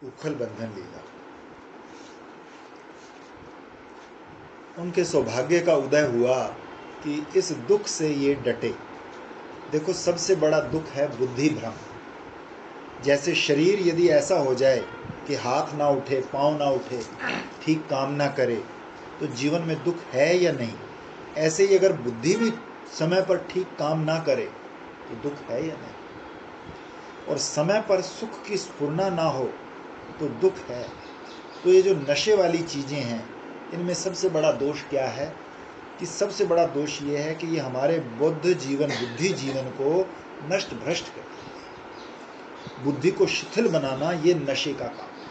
उखल बंधन लीला। उनके सौभाग्य का उदय हुआ कि इस दुख से ये डटे। देखो, सबसे बड़ा दुख है बुद्धि भ्रम। जैसे शरीर यदि ऐसा हो जाए कि हाथ ना उठे, पांव ना उठे, ठीक काम ना करे, तो जीवन में दुख है या नहीं? ऐसे ही अगर बुद्धि भी समय पर ठीक काम ना करे तो दुख है या नहीं? और समय पर सुख की स्फुरना ना हो तो दुख है। तो ये जो नशे वाली चीजें हैं, इनमें सबसे बड़ा दोष क्या है? कि सबसे बड़ा दोष ये है कि ये हमारे बुद्धि जीवन को नष्ट भ्रष्ट करती है। बुद्धि को शिथिल बनाना ये नशे का काम है,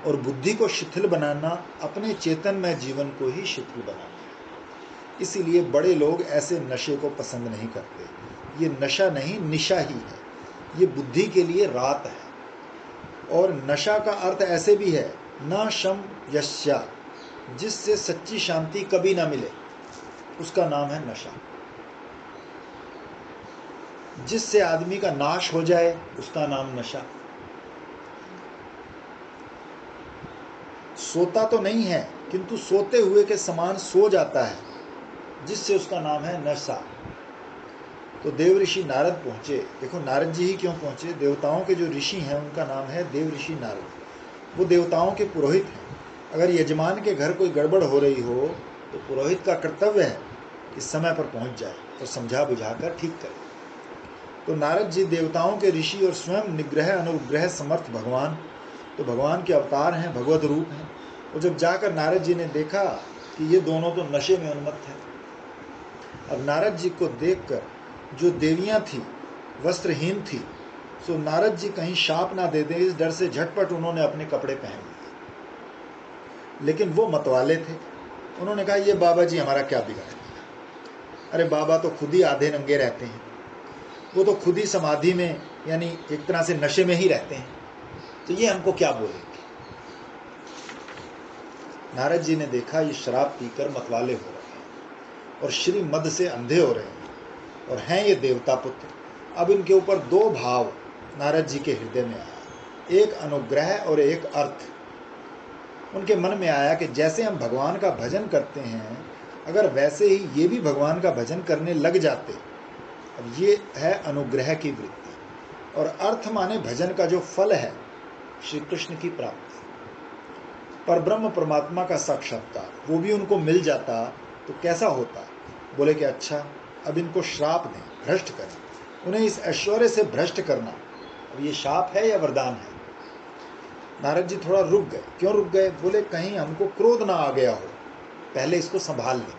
और बुद्धि को शिथिल बनाना अपने चेतनमय जीवन को ही शिथिल बनाना है। इसीलिए बड़े लोग ऐसे नशे को पसंद नहीं करते। ये नशा नहीं, निशा ही है। ये बुद्धि के लिए रात है। और नशा का अर्थ ऐसे भी है, न शम यस्या, जिससे सच्ची शांति कभी ना मिले, उसका नाम है नशा। जिससे आदमी का नाश हो जाए, उसका नाम नशा। सोता तो नहीं है, किंतु सोते हुए के समान सो जाता है, जिससे उसका नाम है नशा। तो देव ऋषि नारद पहुंचे। देखो, नारद जी ही क्यों पहुंचे? देवताओं के जो ऋषि हैं उनका नाम है देव ऋषि नारद। वो देवताओं के पुरोहित हैं। अगर यजमान के घर कोई गड़बड़ हो रही हो तो पुरोहित का कर्तव्य है कि समय पर पहुंच जाए और समझा बुझाकर ठीक करे। तो नारद जी देवताओं के ऋषि और स्वयं निग्रह अनुग्रह समर्थ भगवान, तो भगवान के अवतार हैं, भगवत रूप हैं। और जब जाकर नारद जी ने देखा कि ये दोनों तो नशे में उन्मत्त हैं, अब नारद जी को देखकर जो देवियां थी वस्त्रहीन थी, सो नारद जी कहीं शाप ना दे दें, इस डर से झटपट उन्होंने अपने कपड़े पहन लिए। लेकिन वो मतवाले थे। उन्होंने कहा, ये बाबा जी हमारा क्या बिगाड़ दिया? अरे बाबा तो खुद ही आधे नंगे रहते हैं, वो तो खुद ही समाधि में, यानी एक तरह से नशे में ही रहते हैं, तो ये हमको क्या बोलेंगे? नारद जी ने देखा ये शराब पीकर मतवाले हो रहे हैं और श्री मद से अंधे हो रहे हैं, और हैं ये देवता पुत्र। अब इनके ऊपर दो भाव नारद जी के हृदय में आया, एक अनुग्रह और एक अर्थ। उनके मन में आया कि जैसे हम भगवान का भजन करते हैं, अगर वैसे ही ये भी भगवान का भजन करने लग जाते। अब ये है अनुग्रह की वृत्ति, और अर्थ माने भजन का जो फल है, श्री कृष्ण की प्राप्ति, पर ब्रह्म परमात्मा का साक्षात्कार, वो भी उनको मिल जाता तो कैसा होता? बोले कि अच्छा, अब इनको श्राप दें, भ्रष्ट करें, उन्हें इस ऐश्वर्य से भ्रष्ट करना। अब ये शाप है या वरदान है? नारद जी थोड़ा रुक गए। क्यों रुक गए? बोले कहीं हमको क्रोध ना आ गया हो, पहले इसको संभाल लें।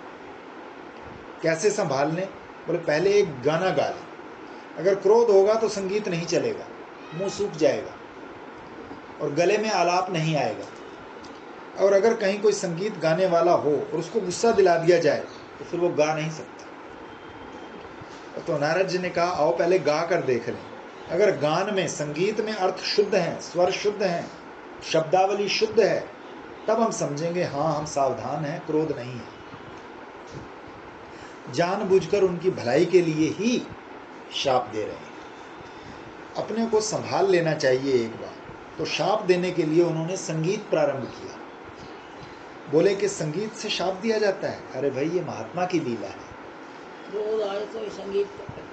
कैसे संभाल लें? बोले पहले एक गाना गा लें। अगर क्रोध होगा तो संगीत नहीं चलेगा, मुंह सूख जाएगा और गले में आलाप नहीं आएगा। और अगर कहीं कोई संगीत गाने वाला हो और उसको गुस्सा दिला दिया जाए तो फिर वो गा नहीं सकता। तो नारद जी ने कहा, आओ पहले गा कर देख लें। अगर गान में, संगीत में अर्थ शुद्ध हैं, स्वर शुद्ध हैं, शब्दावली शुद्ध है, तब हम समझेंगे हाँ, हम सावधान हैं, क्रोध नहीं है। जानबूझकर उनकी भलाई के लिए ही शाप दे रहे हैं। अपने को संभाल लेना चाहिए एक बार। तो शाप देने के लिए उन्होंने संगीत प्रारंभ किया। बोले कि संगीत से शाप दिया जाता है? अरे भाई, ये महात्मा की लीला है। क्रोध आए तो संगीत,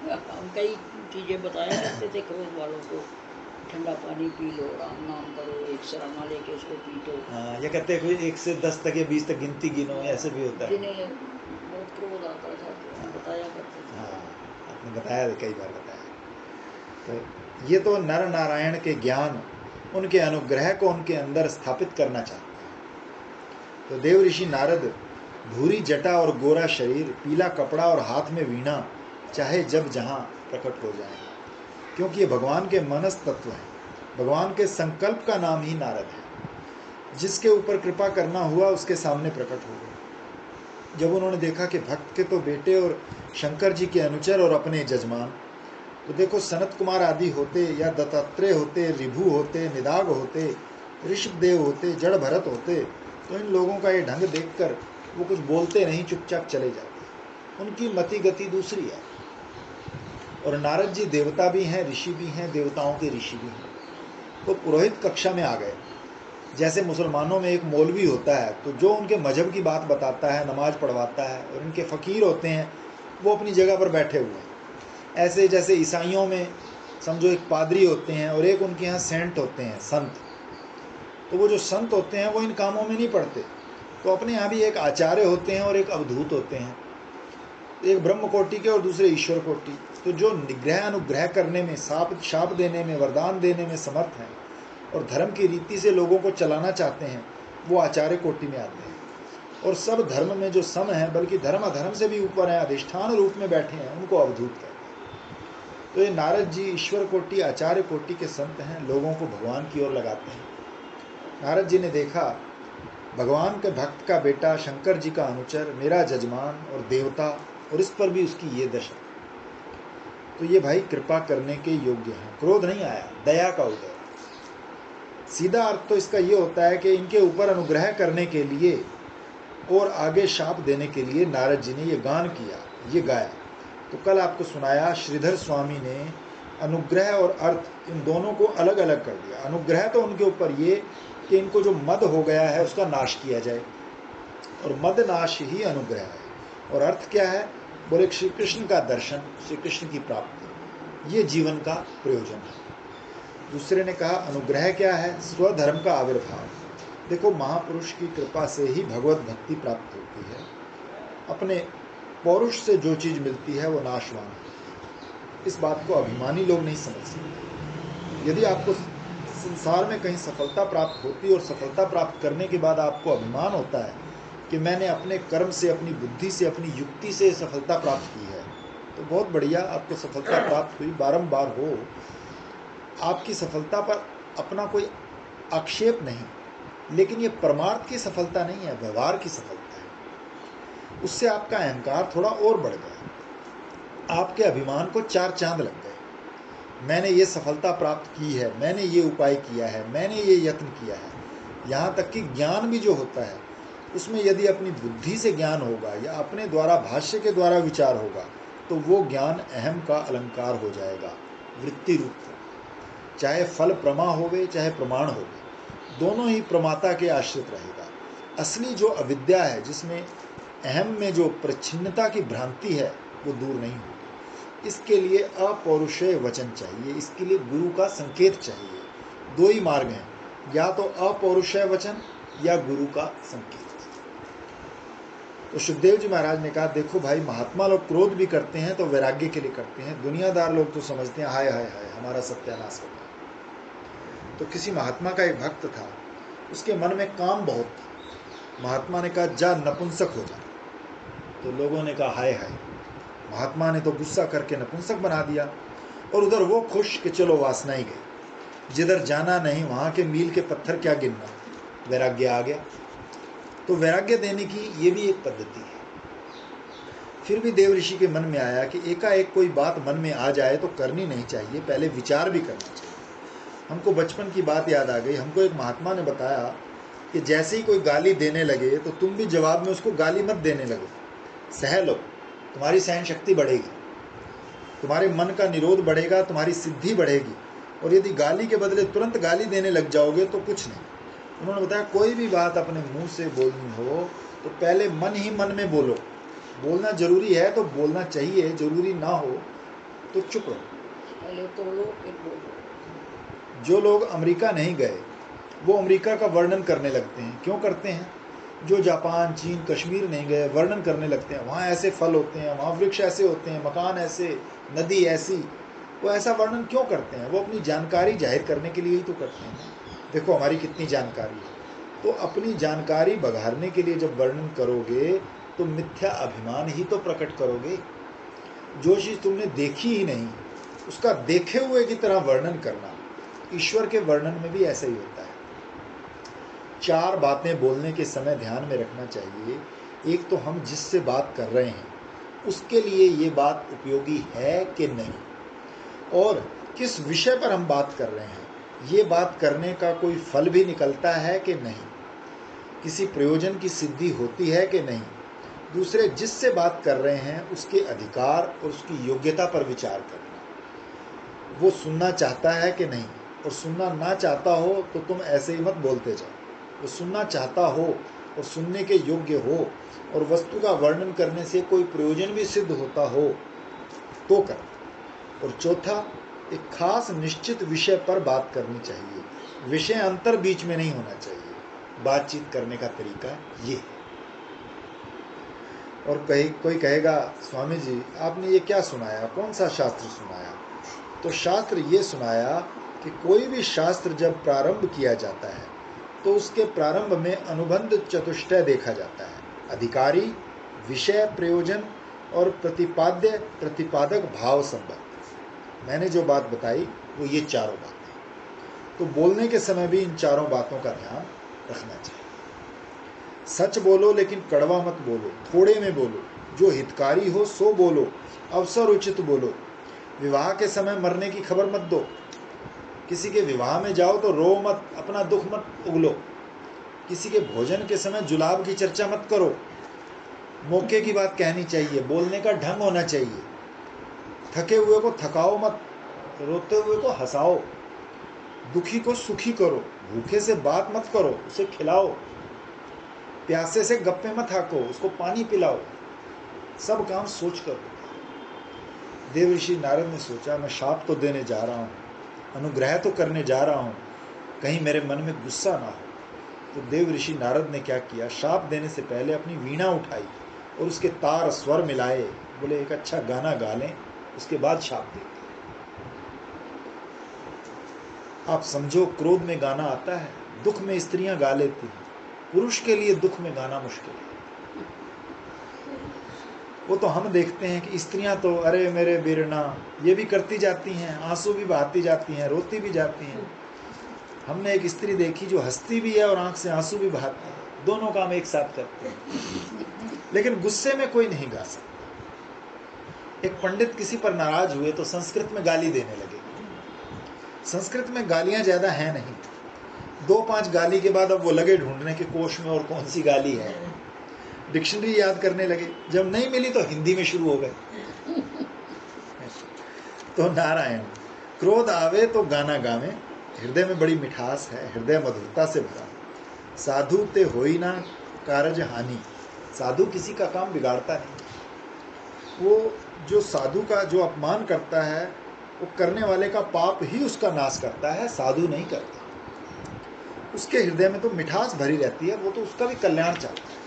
हम कई चीजें बताया करते थे क्रोध वालों को। ठंडा पानी पी लो, राम नाम करो, एक सराना लेके उसको पीटो। ये कहते हैं 1 से 10 तक या 20 तक गिनती गिनो, ऐसे भी होता है। जिन्हें बहुत क्रोध आता था तो हम बताया करते थे। हाँ, आपने बताया, कई बार बताया। तो ये तो नर नारायण के ज्ञान, उनके अनुग्रह को उनके अंदर स्थापित करना चाहते हैं। तो देव ऋषि नारद भूरी जटा और गोरा शरीर, पीला कपड़ा और हाथ में वीणा, चाहे जब जहां प्रकट हो जाए, क्योंकि ये भगवान के मनस तत्व हैं। भगवान के संकल्प का नाम ही नारद है। जिसके ऊपर कृपा करना हुआ उसके सामने प्रकट हो गए। जब उन्होंने देखा कि भक्त के तो बेटे और शंकर जी के अनुचर और अपने जजमान, तो देखो सनत कुमार आदि होते, या दत्तात्रेय होते, ऋभु होते, निदाग होते, ऋषभदेव होते, जड़ भरत होते, तो इन लोगों का ये ढंग देखकर वो कुछ बोलते नहीं, चुपचाप चले जाते। उनकी मति गति दूसरी है। और नारद जी देवता भी हैं, ऋषि भी हैं, देवताओं के ऋषि भी हैं। वो पुरोहित कक्षा में आ गए। जैसे मुसलमानों में एक मौलवी होता है, तो जो उनके मजहब की बात बताता है, नमाज पढ़वाता है, और इनके फ़कीर होते हैं वो अपनी जगह पर बैठे हुए हैं। ऐसे जैसे ईसाइयों में समझो एक पादरी होते हैं और एक उनके यहाँ सेंट होते हैं, संत। तो वो जो संत होते हैं वो इन कामों में नहीं पड़ते, तो अपने यहाँ भी एक आचार्य होते हैं और एक अवधूत होते हैं, एक ब्रह्म कोटि के और दूसरे ईश्वर कोटि। तो जो निग्रह अनुग्रह करने में, शाप देने में, वरदान देने में समर्थ हैं और धर्म की रीति से लोगों को चलाना चाहते हैं, वो आचार्य कोटि में आते हैं। और सब धर्म में जो सम है, बल्कि धर्म अधर्म से भी ऊपर है, अधिष्ठान रूप में बैठे हैं, उनको अवधूत कहते हैं। तो ये नारद जी ईश्वर कोटि, आचार्य कोटि के संत हैं, लोगों को भगवान की ओर लगाते हैं। नारद जी ने देखा भगवान के भक्त का बेटा, शंकर जी का अनुचर, मेरा जजमान और देवता, और इस पर भी उसकी ये दशा, तो ये भाई कृपा करने के योग्य हैं। क्रोध नहीं आया, दया का उदय। सीधा अर्थ तो इसका ये होता है कि इनके ऊपर अनुग्रह करने के लिए और आगे शाप देने के लिए नारद जी ने ये गान किया, ये गाया। तो कल आपको सुनाया, श्रीधर स्वामी ने अनुग्रह और अर्थ इन दोनों को अलग अलग कर दिया। अनुग्रह तो उनके ऊपर ये कि इनको जो मद हो गया है उसका नाश किया जाए, और मद नाश ही अनुग्रह है। और अर्थ क्या है? बोले श्री कृष्ण का दर्शन, श्री कृष्ण की प्राप्ति, ये जीवन का प्रयोजन है। दूसरे ने कहा अनुग्रह क्या है? स्वधर्म का आविर्भाव। देखो, महापुरुष की कृपा से ही भगवत भक्ति प्राप्त होती है। अपने पौरुष से जो चीज मिलती है वो नाशवान है। इस बात को अभिमानी लोग नहीं समझ सकते। यदि आपको संसार में कहीं सफलता प्राप्त होती और सफलता प्राप्त करने के बाद आपको अभिमान होता है कि मैंने अपने कर्म से, अपनी बुद्धि से, अपनी युक्ति से सफलता प्राप्त की है, तो बहुत बढ़िया, आपको सफलता प्राप्त हुई, बारंबार हो। आपकी सफलता पर अपना कोई आक्षेप नहीं, लेकिन ये परमार्थ की सफलता नहीं है, व्यवहार की सफलता है। उससे आपका अहंकार थोड़ा और बढ़ गया, आपके अभिमान को 4 चांद लग गए। मैंने ये सफलता प्राप्त की है, मैंने ये उपाय किया है, मैंने ये यत्न किया है। यहाँ तक कि ज्ञान भी जो होता है उसमें यदि अपनी बुद्धि से ज्ञान होगा या अपने द्वारा, भाष्य के द्वारा विचार होगा, तो वो ज्ञान अहम का अलंकार हो जाएगा, वृत्ति रूप। चाहे फल प्रमा होवे चाहे प्रमाण होवे, दोनों ही प्रमाता के आश्रित रहेगा। असली जो अविद्या है, जिसमें अहम में जो प्रच्छिन्नता की भ्रांति है, वो दूर नहीं होगी। इसके लिए अपौरुषेय वचन चाहिए, इसके लिए गुरु का संकेत चाहिए। 2 ही मार्ग हैं, या तो अपौरुषेय वचन या गुरु का संकेत। तो सुखदेव जी महाराज ने कहा, देखो भाई, महात्मा लोग क्रोध भी करते हैं तो वैराग्य के लिए करते हैं। दुनियादार लोग तो समझते हैं हाय हाय हाय हमारा सत्यानाश होगा। तो किसी महात्मा का एक भक्त था, उसके मन में काम बहुत था। महात्मा ने कहा, जा नपुंसक हो जा। तो लोगों ने कहा हाय हाय, महात्मा ने तो गुस्सा करके नपुंसक बना दिया। और उधर वो खुश कि चलो वासना ही गई, जिधर जाना नहीं वहां के मील के पत्थर क्या गिनना, वैराग्य आ गया। तो वैराग्य देने की ये भी एक पद्धति है। फिर भी देव ऋषि के मन में आया कि एकाएक कोई बात मन में आ जाए तो करनी नहीं चाहिए, पहले विचार भी करना चाहिए। हमको बचपन की बात याद आ गई। हमको एक महात्मा ने बताया कि जैसे ही कोई गाली देने लगे तो तुम भी जवाब में उसको गाली मत देने लगो, सह लो, तुम्हारी सहन शक्ति बढ़ेगी, तुम्हारे मन का निरोध बढ़ेगा, तुम्हारी सिद्धि बढ़ेगी। और यदि गाली के बदले तुरंत गाली देने लग जाओगे तो कुछ नहीं। उन्होंने बताया, कोई भी बात अपने मुंह से बोलनी हो तो पहले मन ही मन में बोलो। बोलना जरूरी है तो बोलना चाहिए, जरूरी ना हो तो चुप रहो, पहले तोलो फिर बोलो। जो लोग अमेरिका नहीं गए वो अमेरिका का वर्णन करने लगते हैं। क्यों करते हैं? जो जापान, चीन, कश्मीर नहीं गए वर्णन करने लगते हैं, वहाँ ऐसे फल होते हैं, वहाँ वृक्ष ऐसे होते हैं, मकान ऐसे, नदी ऐसी। वो ऐसा वर्णन क्यों करते हैं? वो अपनी जानकारी जाहिर करने के लिए ही तो करते हैं। देखो हमारी कितनी जानकारी है। तो अपनी जानकारी बघारने के लिए जब वर्णन करोगे तो मिथ्या अभिमान ही तो प्रकट करोगे। जो चीज़ तुमने देखी ही नहीं उसका देखे हुए की तरह वर्णन करना, ईश्वर के वर्णन में भी ऐसा ही होता है। 4 बातें बोलने के समय ध्यान में रखना चाहिए। एक तो हम जिससे बात कर रहे हैं उसके लिए ये बात उपयोगी है कि नहीं, और किस विषय पर हम बात कर रहे हैं, ये बात करने का कोई फल भी निकलता है कि नहीं, किसी प्रयोजन की सिद्धि होती है कि नहीं। दूसरे, जिससे बात कर रहे हैं उसके अधिकार और उसकी योग्यता पर विचार करना, वो सुनना चाहता है कि नहीं, और सुनना ना चाहता हो तो तुम ऐसे ही मत बोलते जाओ। वो सुनना चाहता हो और सुनने के योग्य हो और वस्तु का वर्णन करने से कोई प्रयोजन भी सिद्ध होता हो तो कर। और चौथा, एक खास निश्चित विषय पर बात करनी चाहिए, विषय अंतर बीच में नहीं होना चाहिए। बातचीत करने का तरीका ये है। और कोई कहेगा, स्वामी जी आपने ये क्या सुनाया, कौन सा शास्त्र सुनाया? तो शास्त्र ये सुनाया कि कोई भी शास्त्र जब प्रारंभ किया जाता है तो उसके प्रारंभ में अनुबंध चतुष्टय देखा जाता है, अधिकारी, विषय, प्रयोजन और प्रतिपाद्य प्रतिपादक भाव संबंध। मैंने जो बात बताई वो ये चारों बातें। तो बोलने के समय भी इन चारों बातों का ध्यान रखना चाहिए। सच बोलो लेकिन कड़वा मत बोलो, थोड़े में बोलो, जो हितकारी हो सो बोलो, अवसर उचित बोलो। विवाह के समय मरने की खबर मत दो। किसी के विवाह में जाओ तो रो मत, अपना दुख मत उगलो। किसी के भोजन के समय जुलाब की चर्चा मत करो। मौके की बात कहनी चाहिए, बोलने का ढंग होना चाहिए। थके हुए को थकाओ मत, रोते हुए को हंसाओ, दुखी को सुखी करो, भूखे से बात मत करो, उसे खिलाओ, प्यासे से गप्पे मत हाको, उसको पानी पिलाओ। सब काम सोच करो। देव ऋषि नारद ने सोचा, मैं शाप तो देने जा रहा हूँ, अनुग्रह तो करने जा रहा हूँ, कहीं मेरे मन में गुस्सा ना हो। तो देव ऋषि नारद ने क्या किया, शाप देने से पहले अपनी वीणा उठाई और उसके तार स्वर मिलाए, बोले एक अच्छा गाना गा लें, उसके बाद शाप देंगे। आप समझो, क्रोध में गाना आता है, दुख में स्त्रियां गा लेती हैं, पुरुष के लिए दुख में गाना मुश्किल है। वो तो हम देखते हैं कि स्त्रियां तो अरे मेरे बीरना ये भी करती जाती हैं, आंसू भी बहाती जाती हैं, रोती भी जाती हैं। हमने एक स्त्री देखी जो हंसती भी है और आंख से आंसू भी बहाती है, दोनों काम एक साथ करते हैं। लेकिन गुस्से में कोई नहीं गा सकता। एक पंडित किसी पर नाराज हुए तो संस्कृत में गाली देने लगे। संस्कृत में गालियां ज्यादा हैं नहीं, 2-5 गाली के बाद अब वो लगे ढूंढने के कोश में और कौन सी गाली है, डिक्शनरी याद करने लगे। जब नहीं मिली तो हिंदी में शुरू हो गए। तो नारायण, क्रोध आवे तो गाना गावे, हृदय में बड़ी मिठास है, हृदय मधुरता से भरा। साधु ते होई ना कारज हानि, साधु किसी का काम बिगाड़ता नहीं। वो जो साधु का जो अपमान करता है वो करने वाले का पाप ही उसका नाश करता है, साधु नहीं करता। उसके हृदय में तो मिठास भरी रहती है, वो तो उसका भी कल्याण चाहता है।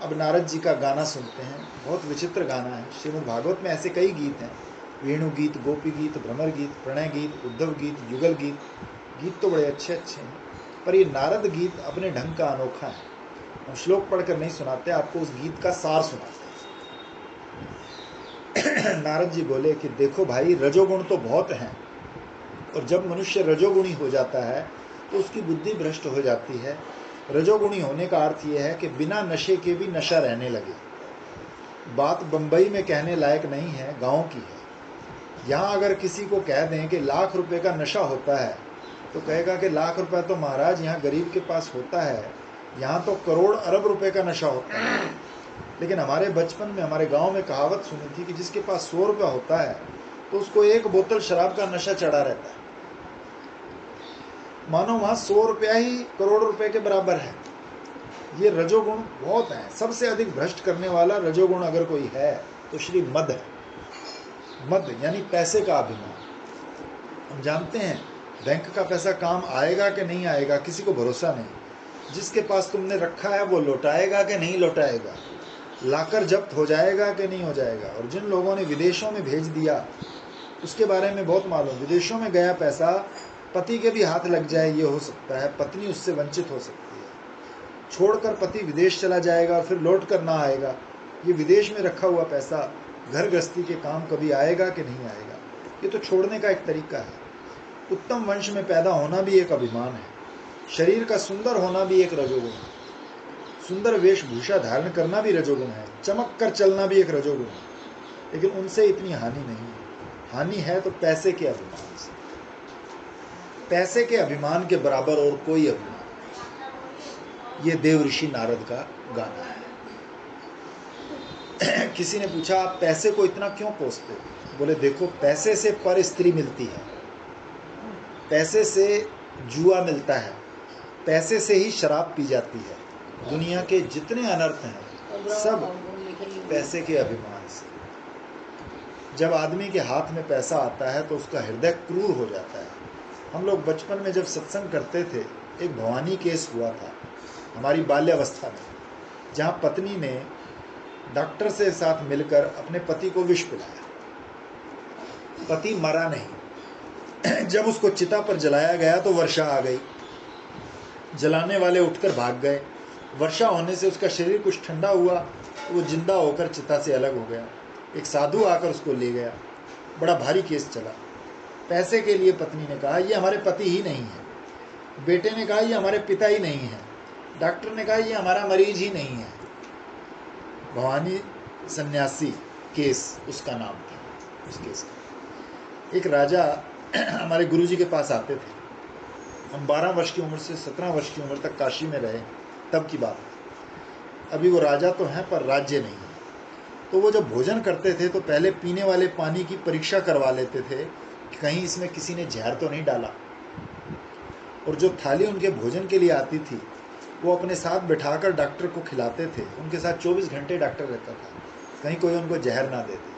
अब नारद जी का गाना सुनते हैं, बहुत विचित्र गाना है। श्रीमद् भागवत में ऐसे कई गीत हैं, वेणु गीत, गोपी गीत, भ्रमर गीत, प्रणय गीत, उद्धव गीत, युगल गीत। गीत तो बड़े अच्छे अच्छे हैं, पर ये नारद गीत अपने ढंग का अनोखा है। हम श्लोक पढ़कर नहीं सुनाते, आपको उस गीत का सार सुनाते हैं। नारद जी बोले कि देखो भाई, रजोगुण तो बहुत हैं, और जब मनुष्य रजोगुणी हो जाता है तो उसकी बुद्धि भ्रष्ट हो जाती है। रजोगुणी होने का अर्थ यह है कि बिना नशे के भी नशा रहने लगे। बात बंबई में कहने लायक नहीं है, गांव की है। यहाँ अगर किसी को कह दें कि लाख रुपए का नशा होता है तो कहेगा कि लाख रुपए तो महाराज यहाँ गरीब के पास होता है, यहाँ तो करोड़ अरब रुपए का नशा होता है। लेकिन हमारे बचपन में हमारे गांव में कहावत सुनी थी कि जिसके पास 100 रुपया होता है तो उसको 1 बोतल शराब का नशा चढ़ा रहता है। मानो वहाँ 100 रुपया ही करोड़ रुपए के बराबर है। ये रजोगुण बहुत है। सबसे अधिक भ्रष्ट करने वाला रजोगुण अगर कोई है तो श्री मद है। मद यानी पैसे का अभिमान। हम जानते हैं बैंक का पैसा काम आएगा कि नहीं आएगा किसी को भरोसा नहीं। जिसके पास तुमने रखा है वो लौटाएगा कि नहीं लौटाएगा, लाकर जब्त हो जाएगा कि नहीं हो जाएगा। और जिन लोगों ने विदेशों में भेज दिया उसके बारे में बहुत मालूम। विदेशों में गया पैसा पति के भी हाथ लग जाए, ये हो सकता है, पत्नी उससे वंचित हो सकती है। छोड़कर पति विदेश चला जाएगा और फिर लौट कर ना आएगा। ये विदेश में रखा हुआ पैसा घर गृहस्थी के काम कभी आएगा कि नहीं आएगा, ये तो छोड़ने का एक तरीका है। उत्तम वंश में पैदा होना भी एक अभिमान है। शरीर का सुंदर होना भी एक रजोगुण है। सुंदर वेशभूषा धारण करना भी रजोगुण है। चमक कर चलना भी एक रजोगुण है। लेकिन उनसे इतनी हानि नहीं है। हानि है तो पैसे के अभिमान से। पैसे के अभिमान के बराबर और कोई अभिमान नहीं। ये देव ऋषि नारद का गाना है। किसी ने पूछा आप पैसे को इतना क्यों कोसते हो? बोले देखो, पैसे से पर स्त्री मिलती है, पैसे से जुआ मिलता है, पैसे से ही शराब पी जाती है। दुनिया के जितने अनर्थ हैं सब पैसे के अभिमान से। जब आदमी के हाथ में पैसा आता है तो उसका हृदय क्रूर हो जाता है। हम लोग बचपन में जब सत्संग करते थे, एक भवानी केस हुआ था हमारी बाल्यावस्था में, जहाँ पत्नी ने डॉक्टर से साथ मिलकर अपने पति को विष पिलाया। पति मरा नहीं। जब उसको चिता पर जलाया गया तो वर्षा आ गई। जलाने वाले उठकर भाग गए। वर्षा होने से उसका शरीर कुछ ठंडा हुआ तो वो जिंदा होकर चिता से अलग हो गया। एक साधु आकर उसको ले गया। बड़ा भारी केस चला। पैसे के लिए पत्नी ने कहा ये हमारे पति ही नहीं है। बेटे ने कहा ये हमारे पिता ही नहीं है। डॉक्टर ने कहा ये हमारा मरीज ही नहीं है। भवानी सन्यासी केस उसका नाम था, उस केस का। एक राजा हमारे गुरुजी के पास आते थे। हम 12 वर्ष की उम्र से 17 वर्ष की उम्र तक काशी में रहे, तब की बात है। अभी वो राजा तो हैं पर राज्य नहीं है। तो वो जब भोजन करते थे तो पहले पीने वाले पानी की परीक्षा करवा लेते थे कि कहीं इसमें किसी ने जहर तो नहीं डाला। और जो थाली उनके भोजन के लिए आती थी वो अपने साथ बिठाकर डॉक्टर को खिलाते थे। उनके साथ 24 घंटे डॉक्टर रहता था, कहीं कोई उनको जहर ना दे दे।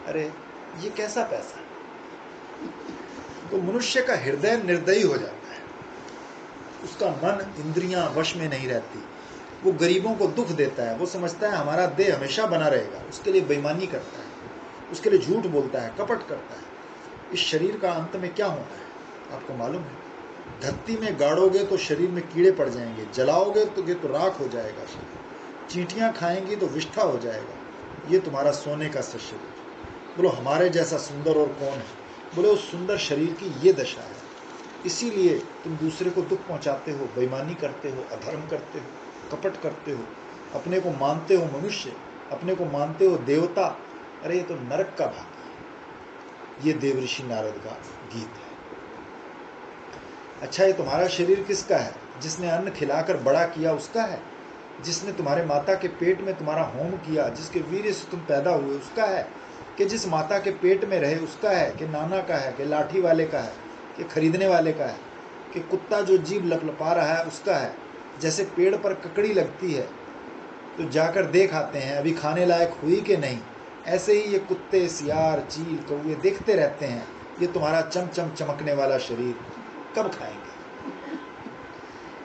अरे ये कैसा पैसा। तो मनुष्य का हृदय निर्दयी हो जाता है, उसका मन इंद्रियां वश में नहीं रहती। वो गरीबों को दुख देता है। वो समझता है हमारा देह हमेशा बना रहेगा, उसके लिए बेईमानी करता है, उसके लिए झूठ बोलता है, कपट करता है। इस शरीर का अंत में क्या होना है आपको मालूम है? धरती में गाड़ोगे तो शरीर में कीड़े पड़ जाएंगे, जलाओगे तो राख हो जाएगा शरीर, चींटियां खाएंगी तो विष्ठा हो जाएगा। ये तुम्हारा सोने का शरीर। बोलो हमारे जैसा सुंदर और कौन है? बोले उस सुंदर शरीर की ये दशा है। इसीलिए तुम दूसरे को दुख पहुंचाते हो, बेईमानी करते हो, अधर्म करते हो, कपट करते हो, अपने को मानते हो मनुष्य, अपने को मानते हो देवता। अरे ये तो नरक का भाग है। ये देवऋषि नारद का गीत है। अच्छा ये तुम्हारा शरीर किसका है? जिसने अन्न खिलाकर बड़ा किया उसका है? जिसने तुम्हारे माता के पेट में तुम्हारा होम किया, जिसके वीर्य से तुम पैदा हुए उसका है? कि जिस माता के पेट में रहे उसका है? कि नाना का है? कि लाठी वाले का है? कि खरीदने वाले का है? कि कुत्ता जो जीभ लपलपा रहा है उसका है? जैसे पेड़ पर ककड़ी लगती है तो जाकर देख आते हैं अभी खाने लायक हुई कि नहीं, ऐसे ही ये कुत्ते, सियार, चील, कौवे देखते रहते हैं ये तुम्हारा चमचम चमकने वाला शरीर कब खाएंगे।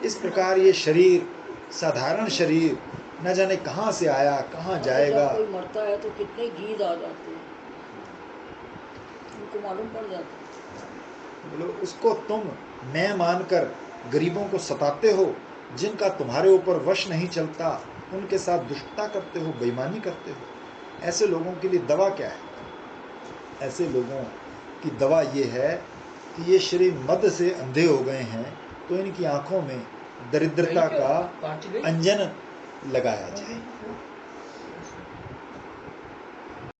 इस प्रकार ये शरीर, साधारण शरीर, न जाने कहाँ से आया, कहाँ जाएगा। कोई मरता है तो कितने गीत आ जाते हैं, उनको मालूम पड़ जाता है। बोलो उसको तुम मैं मानकर गरीबों को सताते हो, जिनका तुम्हारे ऊपर वश नहीं चलता उनके साथ दुष्टता करते हो, बेईमानी करते हो। ऐसे लोगों के लिए दवा क्या है? ऐसे लोगों की दवा ये है कि ये शरीर मद से अंधे हो गए हैं तो इनकी आंखों में दरिद्रता का अंजन लगाया जाए।